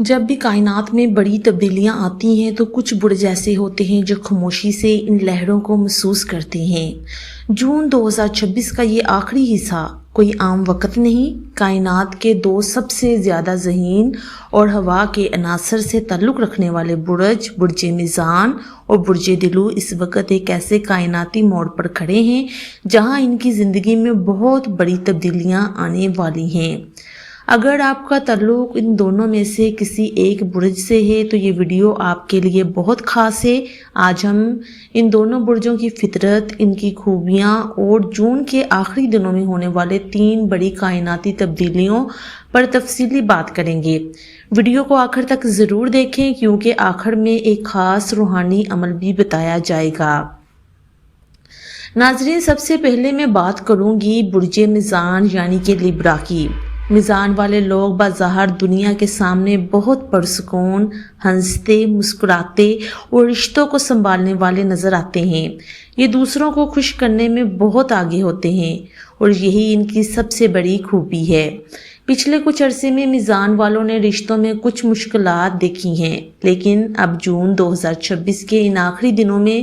جب بھی کائنات میں بڑی تبدیلیاں آتی ہیں تو کچھ برج ایسے ہوتے ہیں جو خاموشی سے ان لہروں کو محسوس کرتے ہیں۔ جون 2026 کا یہ آخری حصہ کوئی عام وقت نہیں، کائنات کے دو سب سے زیادہ ذہین اور ہوا کے عناصر سے تعلق رکھنے والے برج، برج میزان اور برج دلو اس وقت ایک ایسے کائناتی موڑ پر کھڑے ہیں جہاں ان کی زندگی میں بہت بڑی تبدیلیاں آنے والی ہیں۔ اگر آپ کا تعلق ان دونوں میں سے کسی ایک برج سے ہے تو یہ ویڈیو آپ کے لیے بہت خاص ہے۔ آج ہم ان دونوں برجوں کی فطرت، ان کی خوبیاں اور جون کے آخری دنوں میں ہونے والے 3 بڑی کائناتی تبدیلیوں پر تفصیلی بات کریں گے۔ ویڈیو کو آخر تک ضرور دیکھیں کیونکہ آخر میں ایک خاص روحانی عمل بھی بتایا جائے گا۔ ناظرین، سب سے پہلے میں بات کروں گی برج میزان یعنی کہ لیبرا کی۔ میزان والے لوگ بظاہر دنیا کے سامنے بہت پرسکون، ہنستے، مسکراتے اور رشتوں کو سنبھالنے والے نظر آتے ہیں۔ یہ دوسروں کو خوش کرنے میں بہت آگے ہوتے ہیں اور یہی ان کی سب سے بڑی خوبی ہے۔ پچھلے کچھ عرصے میں میزان والوں نے رشتوں میں کچھ مشکلات دیکھی ہیں، لیکن اب جون 2026 کے ان آخری دنوں میں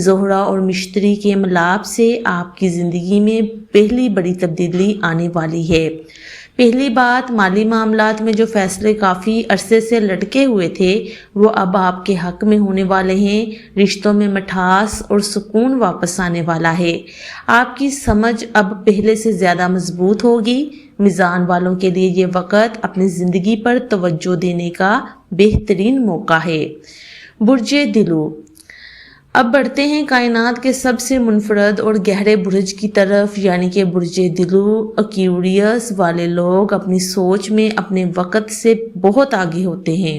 زہرہ اور مشتری کے ملاپ سے آپ کی زندگی میں پہلی بڑی تبدیلی آنے والی ہے۔ پہلی بات، مالی معاملات میں جو فیصلے کافی عرصے سے لٹکے ہوئے تھے وہ اب آپ کے حق میں ہونے والے ہیں۔ رشتوں میں مٹھاس اور سکون واپس آنے والا ہے۔ آپ کی سمجھ اب پہلے سے زیادہ مضبوط ہوگی۔ میزان والوں کے لیے یہ وقت اپنی زندگی پر توجہ دینے کا بہترین موقع ہے۔ برج دلو، اب بڑھتے ہیں کائنات کے سب سے منفرد اور گہرے برج کی طرف یعنی کہ برج دلو۔ ایکویریس والے لوگ اپنی سوچ میں اپنے وقت سے بہت آگے ہوتے ہیں۔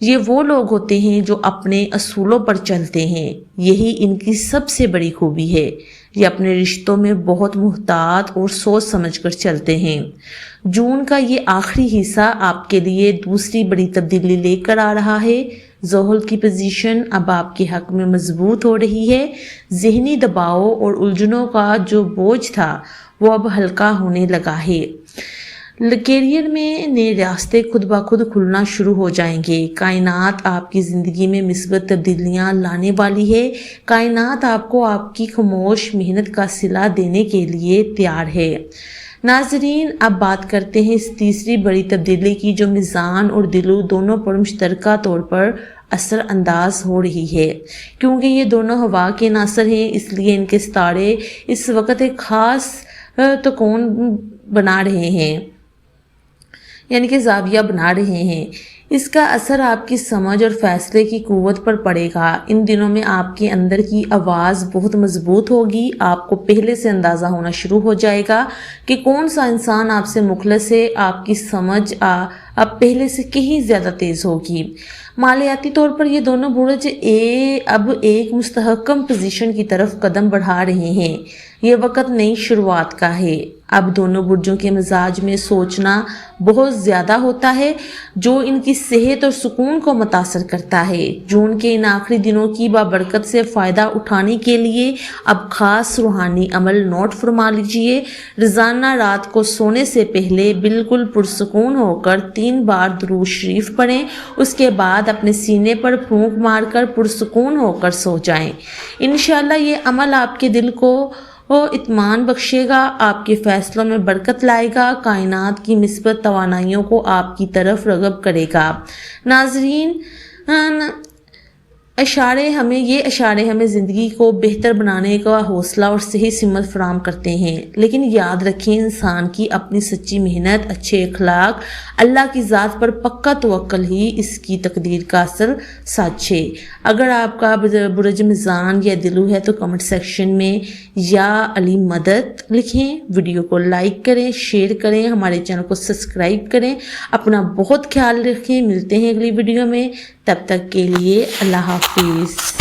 یہ وہ لوگ ہوتے ہیں جو اپنے اصولوں پر چلتے ہیں، یہی ان کی سب سے بڑی خوبی ہے۔ یہ اپنے رشتوں میں بہت محتاط اور سوچ سمجھ کر چلتے ہیں۔ جون کا یہ آخری حصہ آپ کے لیے دوسری بڑی تبدیلی لے کر آ رہا ہے۔ زحل کی پوزیشن اب آپ کے حق میں مضبوط ہو رہی ہے۔ ذہنی دباؤ اور الجھنوں کا جو بوجھ تھا وہ اب ہلکا ہونے لگا ہے۔ کیریئر میں نئے راستے خود بخود کھلنا شروع ہو جائیں گے۔ کائنات آپ کی زندگی میں مثبت تبدیلیاں لانے والی ہے۔ کائنات آپ کو آپ کی خاموش محنت کا صلہ دینے کے لیے تیار ہے۔ ناظرین، اب بات کرتے ہیں اس تیسری بڑی تبدیلی کی جو میزان اور دلو دونوں پر مشترکہ طور پر اثر انداز ہو رہی ہے۔ کیونکہ یہ دونوں ہوا کے عناصر ہیں اس لیے ان کے ستارے اس وقت ایک خاص تکون بنا رہے ہیں، یعنی کہ زاویہ بنا رہے ہیں۔ اس کا اثر آپ کی سمجھ اور فیصلے کی قوت پر پڑے گا۔ ان دنوں میں آپ کے اندر کی آواز بہت مضبوط ہوگی۔ آپ کو پہلے سے اندازہ ہونا شروع ہو جائے گا کہ کون سا انسان آپ سے مخلص ہے۔ آپ کی سمجھ اب پہلے سے کہیں زیادہ تیز ہوگی۔ مالیاتی طور پر یہ دونوں برج اب ایک مستحکم پوزیشن کی طرف قدم بڑھا رہے ہیں۔ یہ وقت نئی شروعات کا ہے۔ اب دونوں برجوں کے مزاج میں سوچنا بہت زیادہ ہوتا ہے جو ان کی صحت اور سکون کو متاثر کرتا ہے۔ جون کے ان آخری دنوں کی بابرکت سے فائدہ اٹھانے کے لیے اب خاص روحانی عمل نوٹ فرما لیجئے۔ روزانہ رات کو سونے سے پہلے بالکل پرسکون ہو کر 3 بار درود شریف پڑھیں، اس کے بعد اپنے سینے پر پھونک مار کر پرسکون ہو کر سو جائیں۔ انشاءاللہ یہ عمل آپ کے دل کو اطمینان بخشے گا، آپ کے فیصلوں میں برکت لائے گا، کائنات کی مثبت توانائیوں کو آپ کی طرف راغب کرے گا۔ ناظرین، یہ اشارے ہمیں زندگی کو بہتر بنانے کا حوصلہ اور صحیح سمت فراہم کرتے ہیں، لیکن یاد رکھیں انسان کی اپنی سچی محنت، اچھے اخلاق، اللہ کی ذات پر پکا توکل ہی اس کی تقدیر کا اصل سچ ہے۔ اگر آپ کا برج میزان یا دلو ہے تو کمنٹ سیکشن میں یا علی مدد لکھیں۔ ویڈیو کو لائک کریں، شیئر کریں، ہمارے چینل کو سبسکرائب کریں۔ اپنا بہت خیال رکھیں، ملتے ہیں اگلی ویڈیو میں، تب تک کے لیے اللہ حافظ۔